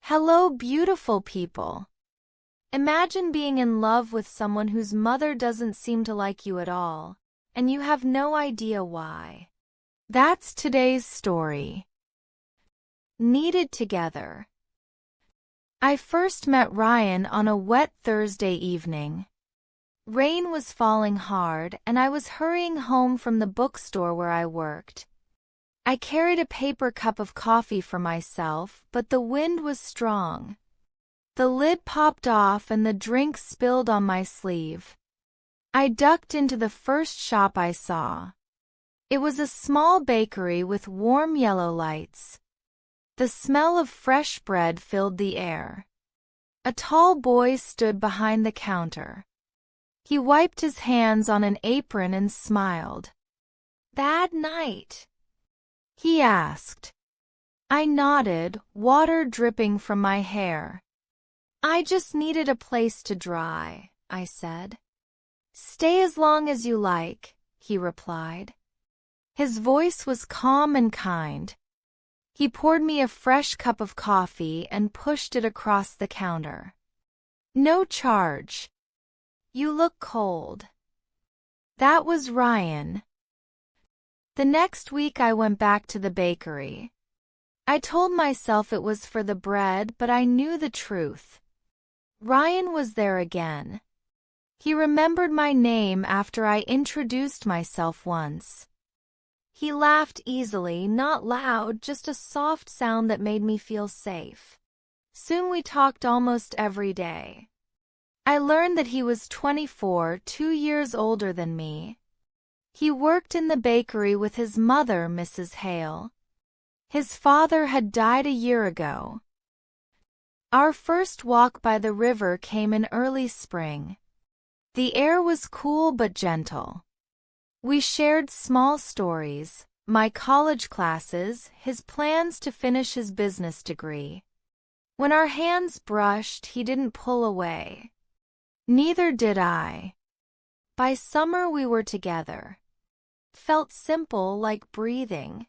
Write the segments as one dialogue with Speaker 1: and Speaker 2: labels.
Speaker 1: Hello, beautiful people. Imagine being in love with someone whose mother doesn't seem to like you at all, and you have no idea why. That's today's story. Kneaded together. I first met Ryan on a wet Thursday evening. Rain was falling hard, and I was hurrying home from the bookstore where I worked. I carried a paper cup of coffee for myself, but the wind was strong. The lid popped off and the drink spilled on my sleeve. I ducked into the first shop I saw. It was a small bakery with warm yellow lights. The smell of fresh bread filled the air. A tall boy stood behind the counter. He wiped his hands on an apron and smiled. "Bad night?" he asked. I nodded, water dripping from my hair. "I just needed a place to dry," I said. "Stay as long as you like," he replied. His voice was calm and kind. He poured me a fresh cup of coffee and pushed it across the counter. "No charge. You look cold." That was Ryan. The next week I went back to the bakery. I told myself it was for the bread, but I knew the truth. Ryan was there again. He remembered my name after I introduced myself once. He laughed easily, not loud, just a soft sound that made me feel safe. Soon we talked almost every day. I learned that he was 24, 2 years older than me. He worked in the bakery with his mother, Mrs. Hale. His father had died a year ago. Our first walk by the river came in early spring. The air was cool but gentle. We shared small stories, my college classes, his plans to finish his business degree. When our hands brushed, he didn't pull away. Neither did I. By summer we were together. Felt simple, like breathing.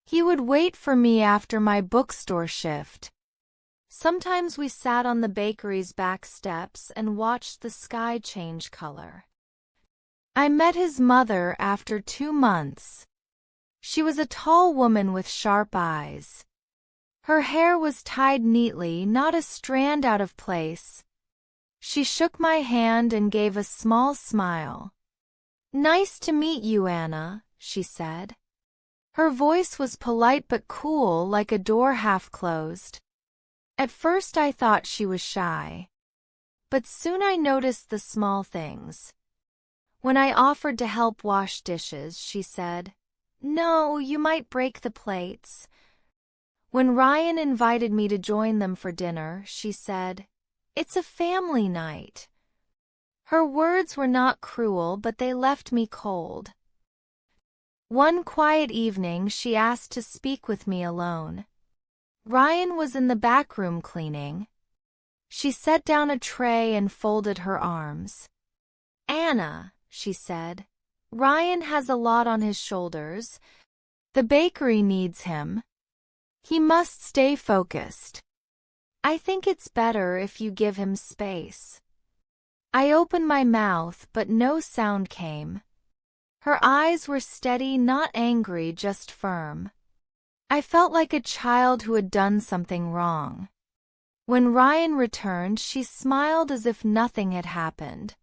Speaker 1: He would wait for me after my bookstore shift. Sometimes we sat on the bakery's back steps and watched the sky change color. I met his mother after 2 months. She was a tall woman with sharp eyes. Her hair was tied neatly, not a strand out of place. She shook my hand and gave a small smile. "Nice to meet you, Anna," she said. Her voice was polite but cool, like a door half closed. At first I thought she was shy. But soon I noticed the small things. When I offered to help wash dishes, she said, "No, you might break the plates." When Ryan invited me to join them for dinner, she said, "It's a family night." Her words were not cruel, but they left me cold. One quiet evening, she asked to speak with me alone. Ryan was in the back room cleaning. She set down a tray and folded her arms. "Anna," she said, "Ryan has a lot on his shoulders. The bakery needs him. He must stay focused. I think it's better if you give him space." I opened my mouth, but no sound came. Her eyes were steady, not angry, just firm. I felt like a child who had done something wrong. When Ryan returned, she smiled as if nothing had happened.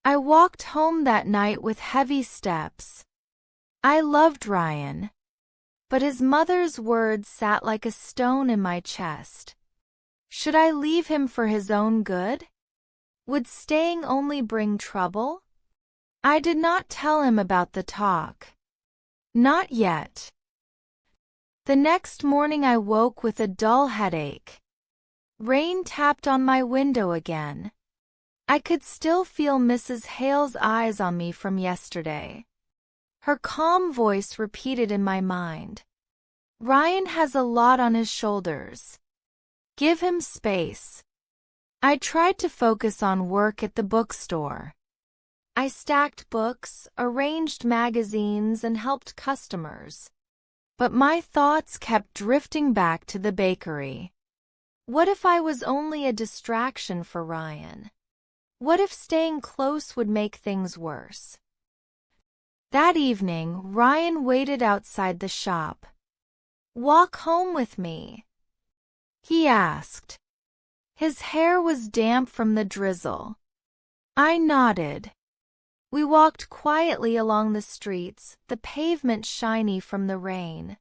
Speaker 1: I walked home that night with heavy steps. I loved Ryan, but his mother's words sat like a stone in my chest. Should I leave him for his own good? Would staying only bring trouble? I did not tell him about the talk. Not yet. The next morning I woke with a dull headache. Rain tapped on my window again. I could still feel Mrs. Hale's eyes on me from yesterday. Her calm voice repeated in my mind. "Ryan has a lot on his shoulders. Give him space." I tried to focus on work at the bookstore. I stacked books, arranged magazines, and helped customers. But my thoughts kept drifting back to the bakery. What if I was only a distraction for Ryan? What if staying close would make things worse? That evening, Ryan waited outside the shop. "Walk home with me?" he asked. His hair was damp from the drizzle. I nodded. We walked quietly along the streets, the pavement shiny from the rain.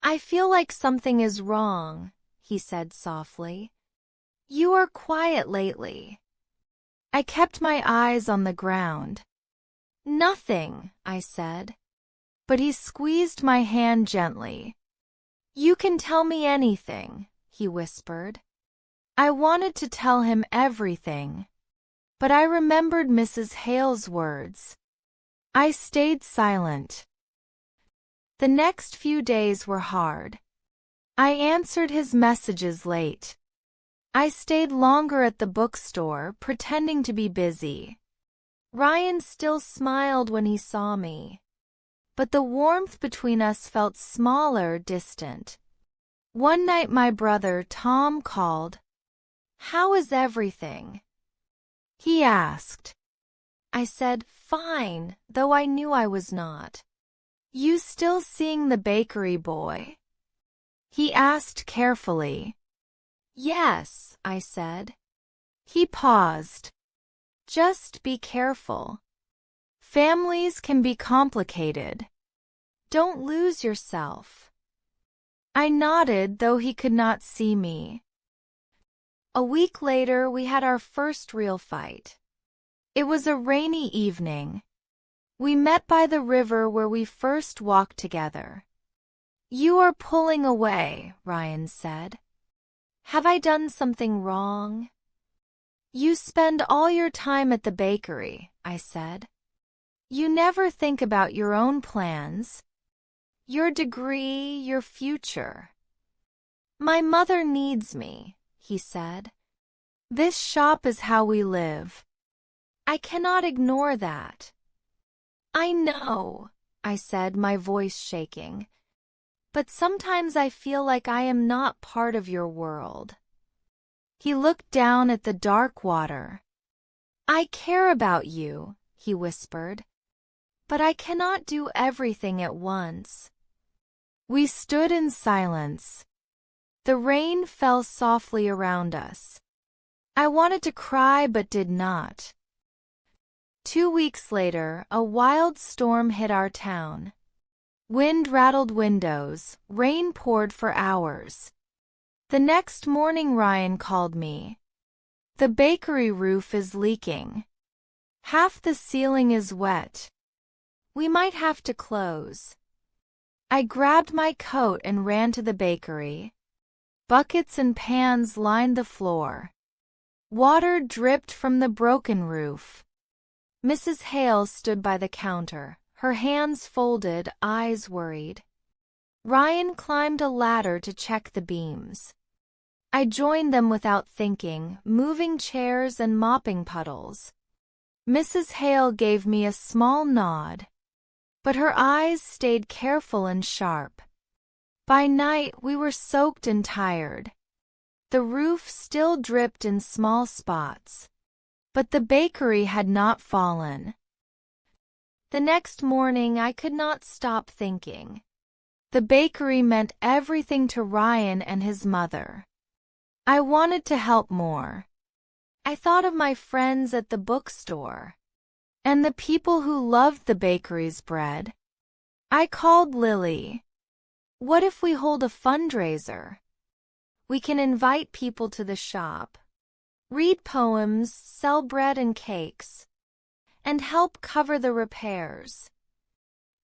Speaker 1: "I feel like something is wrong," he said softly. "You are quiet lately." I kept my eyes on the ground. "Nothing," I said. But he squeezed my hand gently. "You can tell me anything," he whispered. I wanted to tell him everything, but I remembered Mrs. Hale's words. I stayed silent. The next few days were hard. I answered his messages late. I stayed longer at the bookstore, pretending to be busy. Ryan still smiled when he saw me, but the warmth between us felt smaller, distant. One night my brother Tom called. "How is everything?" he asked. I said, "Fine," though I knew I was not. "You still seeing the bakery boy?" he asked carefully. "Yes," I said. He paused. "Just be careful. Families can be complicated. Don't lose yourself." I nodded, though he could not see me. A week later, we had our first real fight. It was a rainy evening. We met by the river where we first walked together. "You are pulling away," Ryan said. "Have I done something wrong?" "You spend all your time at the bakery," I said. "You never think about your own plans. Your degree, your future." "My mother needs me," he said. "This shop is how we live. I cannot ignore that." "I know," I said, my voice shaking. "But sometimes I feel like I am not part of your world." He looked down at the dark water. "I care about you," he whispered. "But I cannot do everything at once." We stood in silence. The rain fell softly around us. I wanted to cry but did not. 2 weeks later, a wild storm hit our town. Wind rattled windows, rain poured for hours. The next morning Ryan called me. "The bakery roof is leaking. Half the ceiling is wet. We might have to close." I grabbed my coat and ran to the bakery. Buckets and pans lined the floor. Water dripped from the broken roof. Mrs. Hale stood by the counter, her hands folded, eyes worried. Ryan climbed a ladder to check the beams. I joined them without thinking, moving chairs and mopping puddles. Mrs. Hale gave me a small nod, but her eyes stayed careful and sharp. By night, we were soaked and tired. The roof still dripped in small spots, but the bakery had not fallen. The next morning, I could not stop thinking. The bakery meant everything to Ryan and his mother. I wanted to help more. I thought of my friends at the bookstore and the people who loved the bakery's bread. I called Lily. "What if we hold a fundraiser? We can invite people to the shop, read poems, sell bread and cakes, and help cover the repairs."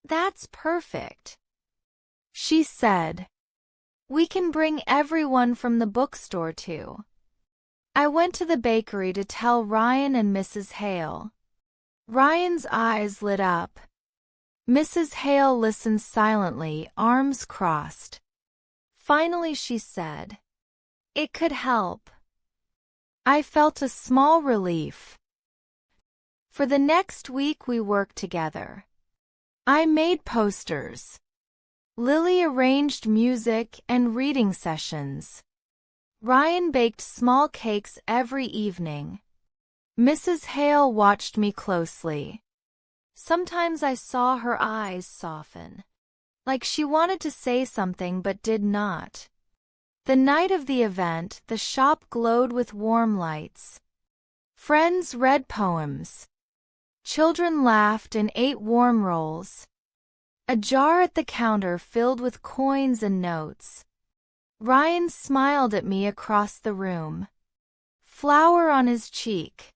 Speaker 1: "That's perfect," she said. "We can bring everyone from the bookstore too." I went to the bakery to tell Ryan and Mrs. Hale. Ryan's eyes lit up. Mrs. Hale listened silently, arms crossed. Finally she said, "It could help." I felt a small relief. For the next week we worked together. I made posters. Lily arranged music and reading sessions. Ryan baked small cakes every evening. Mrs. Hale watched me closely. Sometimes I saw her eyes soften, like she wanted to say something but did not. The night of the event, the shop glowed with warm lights. Friends read poems. Children laughed and ate warm rolls. A jar at the counter filled with coins and notes. Ryan smiled at me across the room. Flower on his cheek.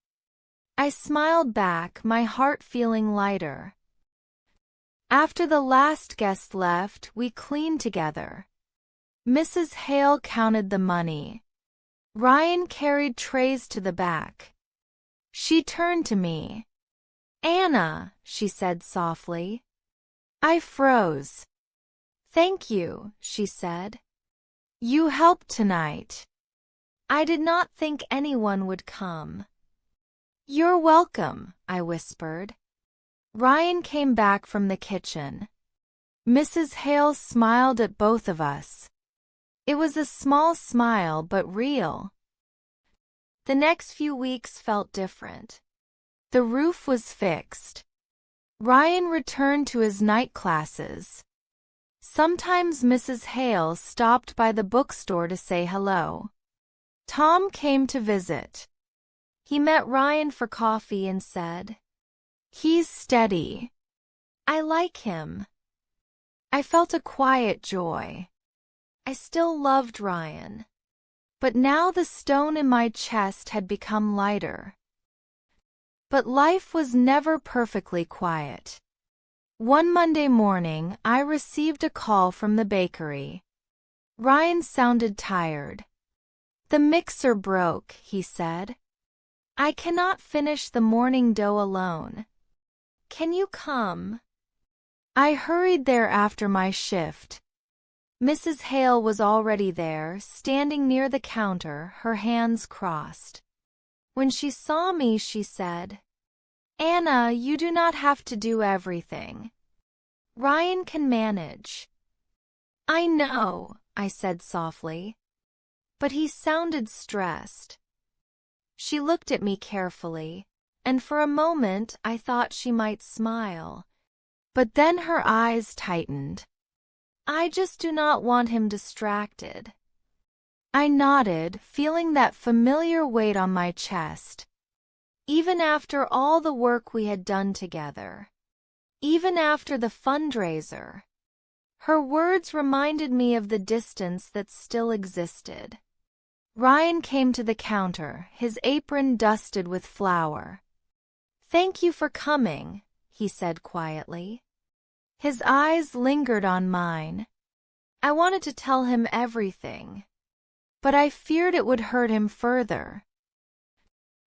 Speaker 1: I smiled back, my heart feeling lighter. After the last guest left, we cleaned together. Mrs. Hale counted the money. Ryan carried trays to the back. She turned to me. "Anna," she said softly. I froze. "Thank you," she said. "You helped tonight. I did not think anyone would come." "You're welcome," I whispered. Ryan came back from the kitchen. Mrs. Hale smiled at both of us. It was a small smile but real. The next few weeks felt different. The roof was fixed. Ryan returned to his night classes. Sometimes Mrs. Hale stopped by the bookstore to say hello. Tom came to visit. He met Ryan for coffee and said, "He's steady. I like him." I felt a quiet joy. I still loved Ryan. But now the stone in my chest had become lighter. But life was never perfectly quiet. One Monday morning, I received a call from the bakery. Ryan sounded tired. "The mixer broke," he said. "I cannot finish the morning dough alone. Can you come?" I hurried there after my shift. Mrs. Hale was already there, standing near the counter, her hands crossed. When she saw me, she said, "Anna, you do not have to do everything. Ryan can manage." "I know," I said softly. But he sounded stressed. She looked at me carefully, and for a moment I thought she might smile. But then her eyes tightened. "I just do not want him distracted." I nodded, feeling that familiar weight on my chest. Even after all the work we had done together. Even after the fundraiser. Her words reminded me of the distance that still existed. Ryan came to the counter, his apron dusted with flour. "Thank you for coming," he said quietly. His eyes lingered on mine. I wanted to tell him everything, but I feared it would hurt him further.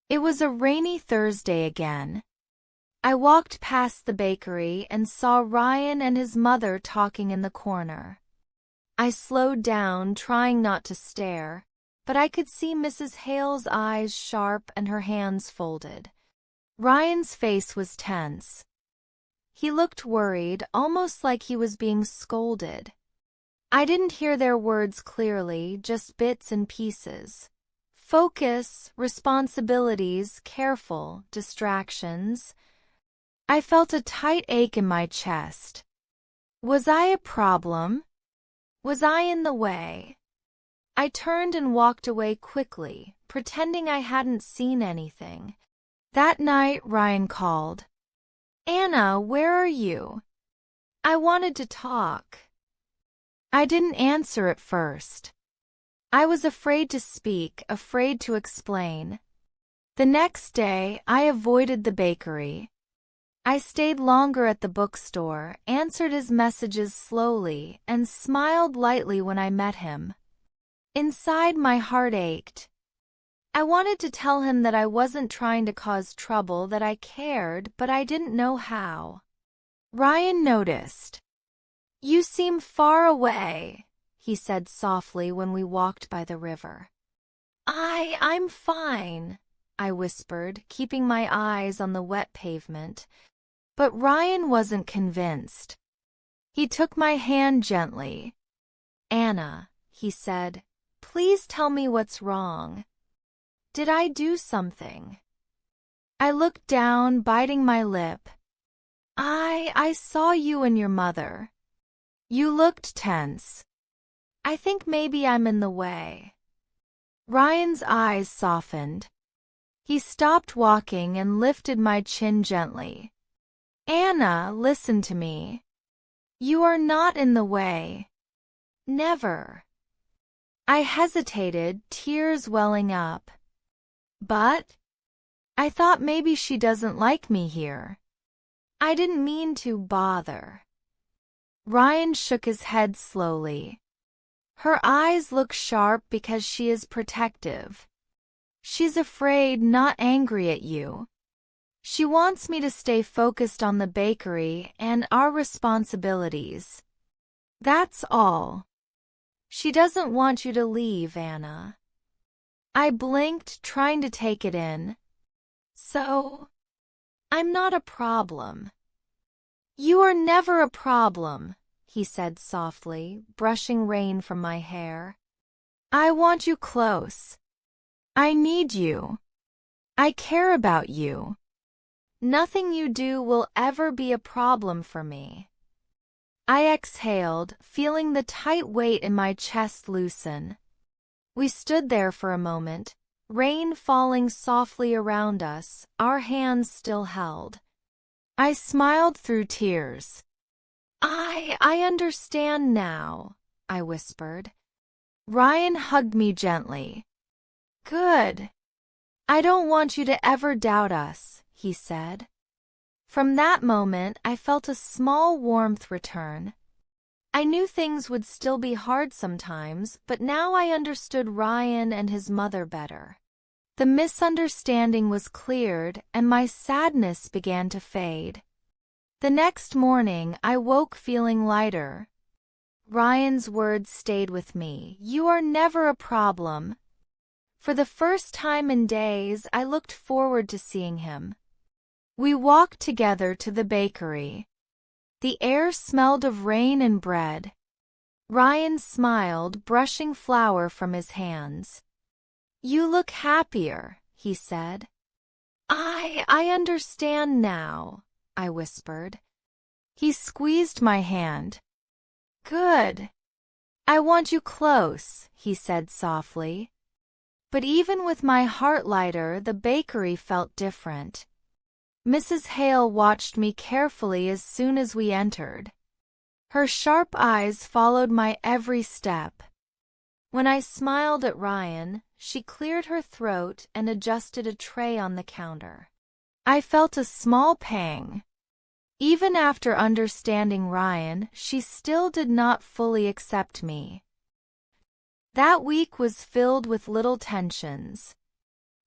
Speaker 1: It was a rainy Thursday again. I walked past the bakery and saw Ryan and his mother talking in the corner. I slowed down, trying not to stare, but I could see Mrs. Hale's eyes sharp and her hands folded. Ryan's face was tense. He looked worried, almost like he was being scolded. I didn't hear their words clearly, just bits and pieces. Focus, responsibilities, careful, distractions. I felt a tight ache in my chest. Was I a problem? Was I in the way? I turned and walked away quickly, pretending I hadn't seen anything. That night, Ryan called. "Anna, where are you? I wanted to talk." I didn't answer at first. I was afraid to speak, afraid to explain. The next day, I avoided the bakery. I stayed longer at the bookstore, answered his messages slowly, and smiled lightly when I met him. Inside, my heart ached. I wanted to tell him that I wasn't trying to cause trouble, that I cared, but I didn't know how. Ryan noticed. "You seem far away," he said softly when we walked by the river. I'm fine," I whispered, keeping my eyes on the wet pavement. But Ryan wasn't convinced. He took my hand gently. "Anna," he said, Please tell me what's wrong. Did I do something? I looked down, biting my lip. I saw you and your mother. You looked tense. I think maybe I'm in the way. Ryan's eyes softened. He stopped walking and lifted my chin gently. Anna, listen to me. You are not in the way. Never. I hesitated, tears welling up. But I thought maybe she doesn't like me here. I didn't mean to bother. Ryan shook his head slowly. Her eyes look sharp because she is protective. She's afraid, not angry at you. She wants me to stay focused on the bakery and our responsibilities. That's all. She doesn't want you to leave, Anna. I blinked, trying to take it in. So, I'm not a problem. You are never a problem, he said softly, brushing rain from my hair. I want you close. I need you. I care about you. Nothing you do will ever be a problem for me. I exhaled, feeling the tight weight in my chest loosen. We stood there for a moment, rain falling softly around us, our hands still held. I smiled through tears. I understand now, I whispered. Ryan hugged me gently. Good. I don't want you to ever doubt us, he said. From that moment, I felt a small warmth return. I knew things would still be hard sometimes, but now I understood Ryan and his mother better. The misunderstanding was cleared, and my sadness began to fade. The next morning, I woke feeling lighter. Ryan's words stayed with me. You are never a problem. For the first time in days, I looked forward to seeing him. We walked together to the bakery. The air smelled of rain and bread. Ryan smiled, brushing flour from his hands. You look happier, he said. I understand now, I whispered. He squeezed my hand. Good. I want you close, he said softly. But even with my heart lighter, the bakery felt different. Mrs. Hale watched me carefully as soon as we entered. Her sharp eyes followed my every step. When I smiled at Ryan, she cleared her throat and adjusted a tray on the counter. I felt a small pang. Even after understanding Ryan, she still did not fully accept me. That week was filled with little tensions.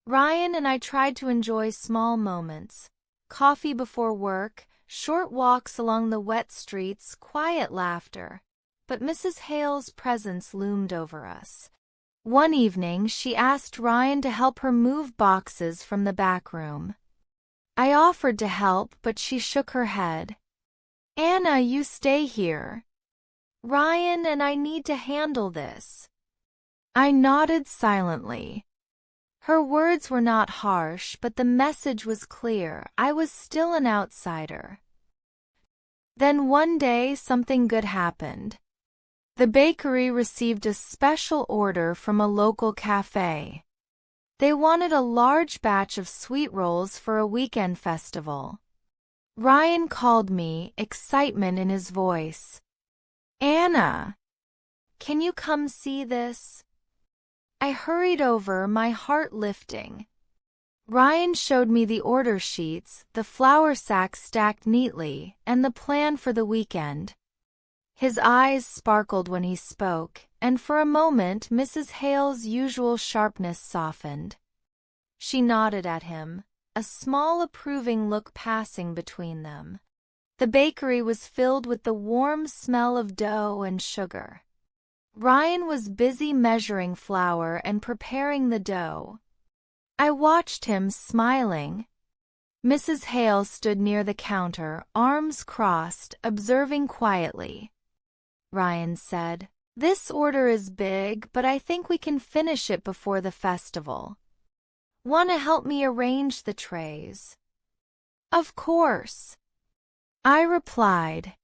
Speaker 1: Ryan and I tried to enjoy small moments. Coffee before work, short walks along the wet streets, quiet laughter. But Mrs. Hale's presence loomed over us. One evening, she asked Ryan to help her move boxes from the back room. I offered to help, but she shook her head. Anna, you stay here. Ryan and I need to handle this. I nodded silently. Her words were not harsh, but the message was clear. I was still an outsider. Then one day, something good happened. The bakery received a special order from a local cafe. They wanted a large batch of sweet rolls for a weekend festival. Ryan called me, excitement in his voice. Anna, can you come see this? I hurried over, my heart lifting. Ryan showed me the order sheets, the flour sacks stacked neatly, and the plan for the weekend. His eyes sparkled when he spoke, and for a moment Mrs. Hale's usual sharpness softened. She nodded at him, a small approving look passing between them. The bakery was filled with the warm smell of dough and sugar. Ryan was busy measuring flour and preparing the dough. I watched him, smiling. Mrs. Hale stood near the counter, arms crossed, observing quietly. Ryan said, This order is big, but I think we can finish it before the festival. Want to help me arrange the trays? Of course, I replied.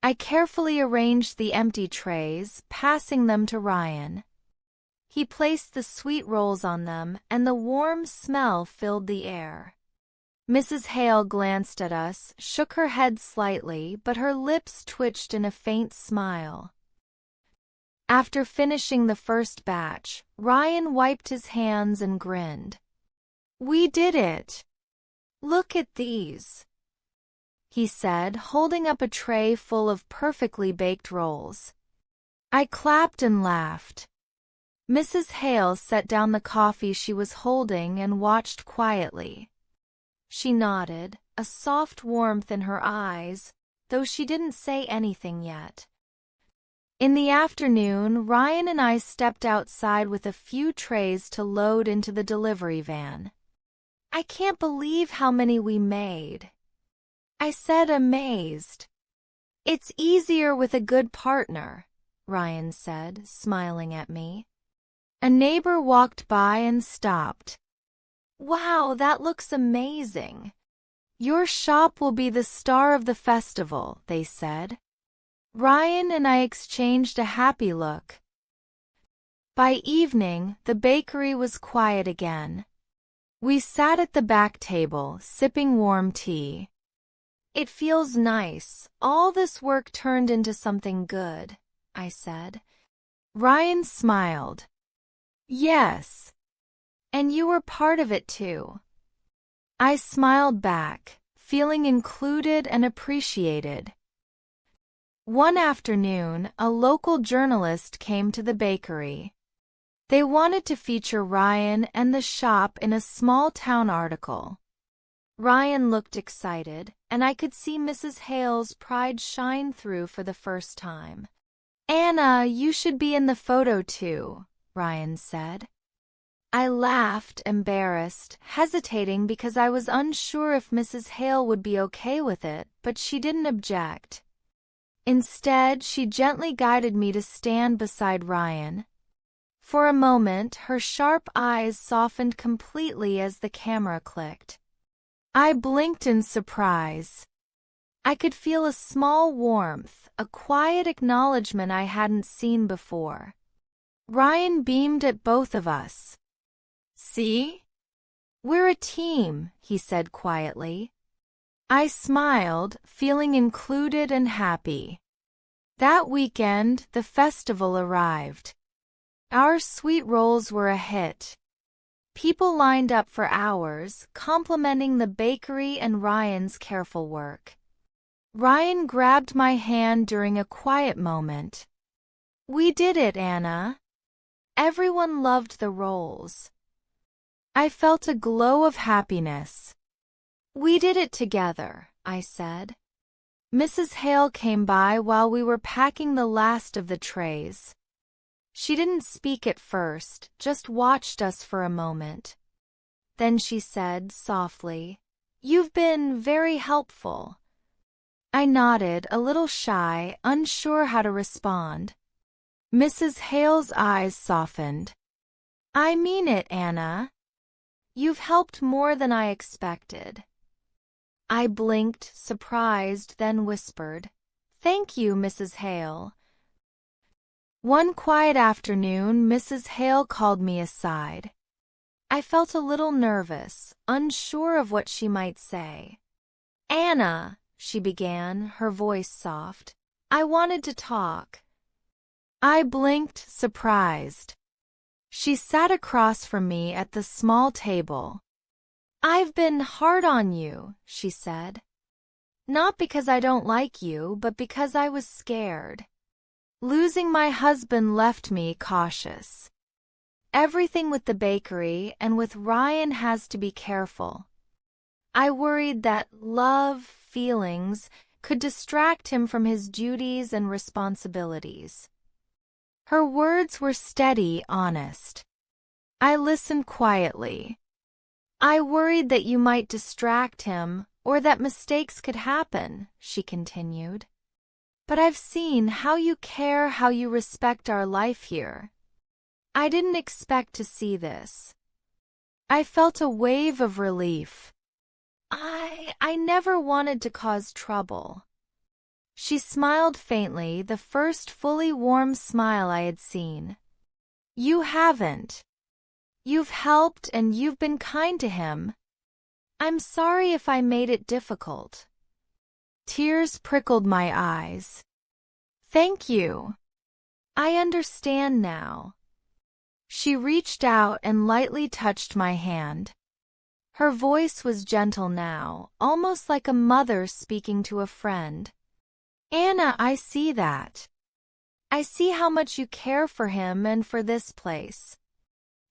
Speaker 1: I carefully arranged the empty trays, passing them to Ryan. He placed the sweet rolls on them, and the warm smell filled the air. Mrs. Hale glanced at us, shook her head slightly, but her lips twitched in a faint smile. After finishing the first batch, Ryan wiped his hands and grinned. We did it! Look at these, he said, holding up a tray full of perfectly baked rolls. I clapped and laughed. Mrs. Hale set down the coffee she was holding and watched quietly. She nodded, a soft warmth in her eyes, though she didn't say anything yet. In the afternoon, Ryan and I stepped outside with a few trays to load into the delivery van. I can't believe how many we made, I said, amazed. It's easier with a good partner, Ryan said, smiling at me. A neighbor walked by and stopped. Wow, that looks amazing. Your shop will be the star of the festival, they said. Ryan and I exchanged a happy look. By evening, the bakery was quiet again. We sat at the back table, sipping warm tea. It feels nice. All this work turned into something good, I said. Ryan smiled. Yes. And you were part of it too. I smiled back, feeling included and appreciated. One afternoon, a local journalist came to the bakery. They wanted to feature Ryan and the shop in a small-town article. Ryan looked excited, and I could see Mrs. Hale's pride shine through for the first time. Anna, you should be in the photo too, Ryan said. I laughed, embarrassed, hesitating because I was unsure if Mrs. Hale would be okay with it, but she didn't object. Instead, she gently guided me to stand beside Ryan. For a moment, her sharp eyes softened completely as the camera clicked. I blinked in surprise. I could feel a small warmth, a quiet acknowledgement I hadn't seen before. Ryan beamed at both of us. See? We're a team, he said quietly. I smiled, feeling included and happy. That weekend, the festival arrived. Our sweet rolls were a hit. People lined up for hours, complimenting the bakery and Ryan's careful work. Ryan grabbed my hand during a quiet moment. We did it, Anna. Everyone loved the rolls. I felt a glow of happiness. We did it together, I said. Mrs. Hale came by while we were packing the last of the trays. She didn't speak at first, just watched us for a moment. Then she said softly, "You've been very helpful." I nodded, a little shy, unsure how to respond. Mrs. Hale's eyes softened. "I mean it, Anna. You've helped more than I expected." I blinked, surprised, then whispered, "Thank you, Mrs. Hale." One quiet afternoon, Mrs. Hale called me aside. I felt a little nervous, unsure of what she might say. "Anna," she began, her voice soft, "I wanted to talk." I blinked, surprised. She sat across from me at the small table. "I've been hard on you," she said. "Not because I don't like you, but because I was scared. Losing my husband left me cautious. Everything with the bakery and with Ryan has to be careful. I worried that love, feelings, could distract him from his duties and responsibilities." Her words were steady, honest. I listened quietly. "I worried that you might distract him, or that mistakes could happen," she continued. But I've seen how you care, how you respect our life here. I didn't expect to see this. I felt a wave of relief. I never wanted to cause trouble. She smiled faintly, the first fully warm smile I had seen. You haven't. You've helped and you've been kind to him. I'm sorry if I made it difficult. Tears prickled my eyes. Thank you. I understand now. She reached out and lightly touched my hand. Her voice was gentle now, almost like a mother speaking to a friend. Anna, I see that. I see how much you care for him and for this place.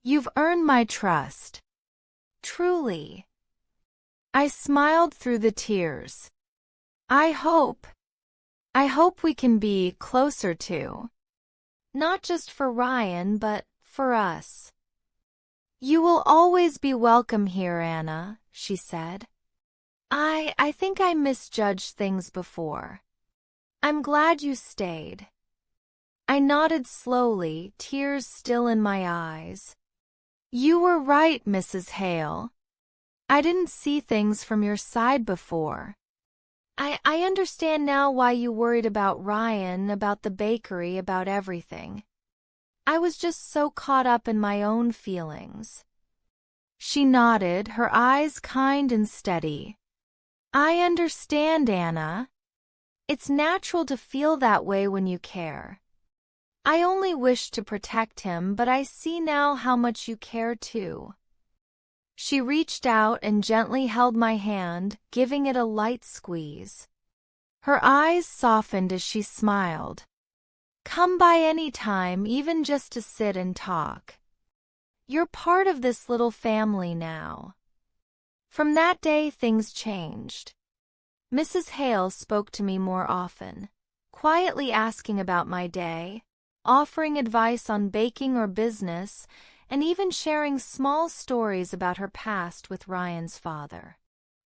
Speaker 1: You've earned my trust. Truly. I smiled through the tears. I hope we can be closer too. Not just for Ryan, but for us. You will always be welcome here, Anna, she said. I think I misjudged things before. I'm glad you stayed. I nodded slowly, tears still in my eyes. You were right, Mrs. Hale. I didn't see things from your side before. I understand now why you worried about Ryan, about the bakery, about everything. I was just so caught up in my own feelings. She nodded, her eyes kind and steady. I understand, Anna. It's natural to feel that way when you care. I only wished to protect him, but I see now how much you care too. She reached out and gently held my hand, giving it a light squeeze. Her eyes softened as she smiled. Come by any time, even just to sit and talk. You're part of this little family now. From that day, things changed. Mrs. Hale spoke to me more often, quietly asking about my day, offering advice on baking or business, and even sharing small stories about her past with Ryan's father.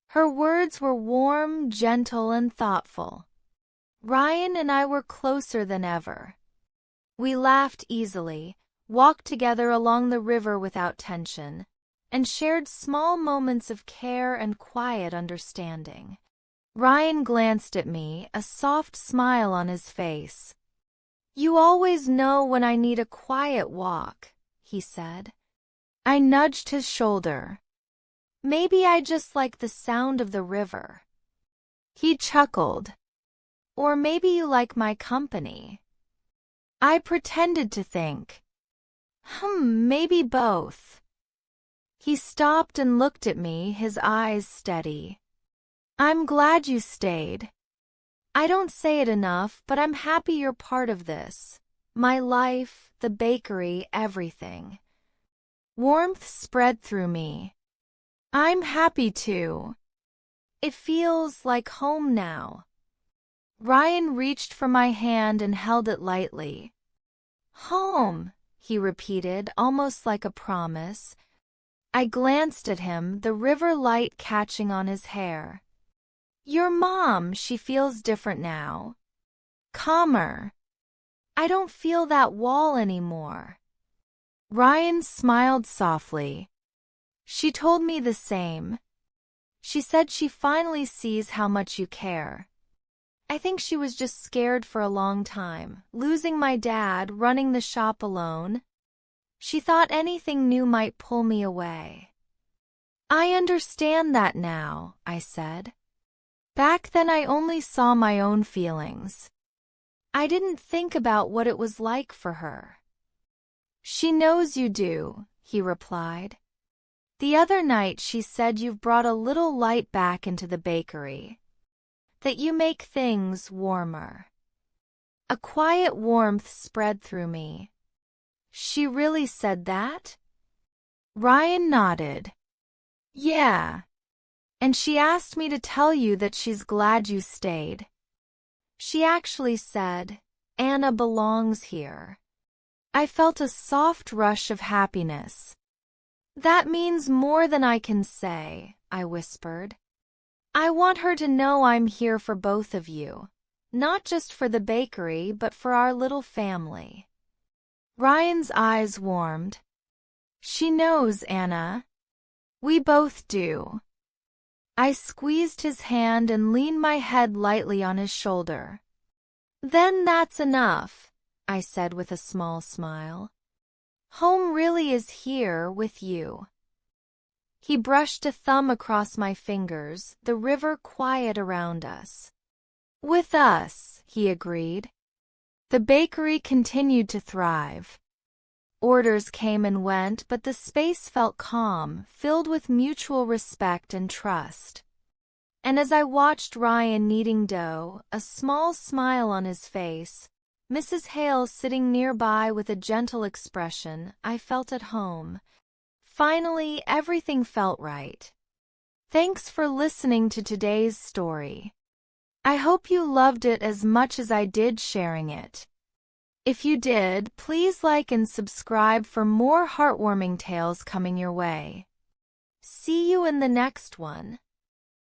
Speaker 1: Her words were warm, gentle, and thoughtful. Ryan and I were closer than ever. We laughed easily, walked together along the river without tension, and shared small moments of care and quiet understanding. Ryan glanced at me, a soft smile on his face. You always know when I need a quiet walk, he said. I nudged his shoulder. Maybe I just like the sound of the river. He chuckled. Or maybe you like my company. I pretended to think. Maybe both. He stopped and looked at me, his eyes steady. I'm glad you stayed. I don't say it enough, but I'm happy you're part of this. My life, the bakery, everything. Warmth spread through me. I'm happy too. It feels like home now. Ryan reached for my hand and held it lightly. Home, he repeated, almost like a promise. I glanced at him, the river light catching on his hair. Your mom, she feels different now. Calmer. I don't feel that wall anymore. Ryan smiled softly. She told me the same. She said she finally sees how much you care. I think she was just scared for a long time, losing my dad, running the shop alone. She thought anything new might pull me away. I understand that now, I said. Back then I only saw my own feelings. I didn't think about what it was like for her. She knows you do, he replied. The other night she said you've brought a little light back into the bakery. That you make things warmer. A quiet warmth spread through me. She really said that? Ryan nodded. Yeah. And she asked me to tell you that she's glad you stayed. She actually said, Anna belongs here. I felt a soft rush of happiness. That means more than I can say, I whispered. I want her to know I'm here for both of you. Not just for the bakery, but for our little family. Ryan's eyes warmed. She knows, Anna. We both do. I squeezed his hand and leaned my head lightly on his shoulder. Then that's enough, I said with a small smile. Home really is here with you. He brushed a thumb across my fingers, the river quiet around us. With us, he agreed. The bakery continued to thrive. Orders came and went, but the space felt calm, filled with mutual respect and trust. And as I watched Ryan kneading dough, a small smile on his face, Mrs. Hale sitting nearby with a gentle expression, I felt at home. Finally, everything felt right. Thanks for listening to today's story. I hope you loved it as much as I did sharing it. If you did, please like and subscribe for more heartwarming tales coming your way. See you in the next one.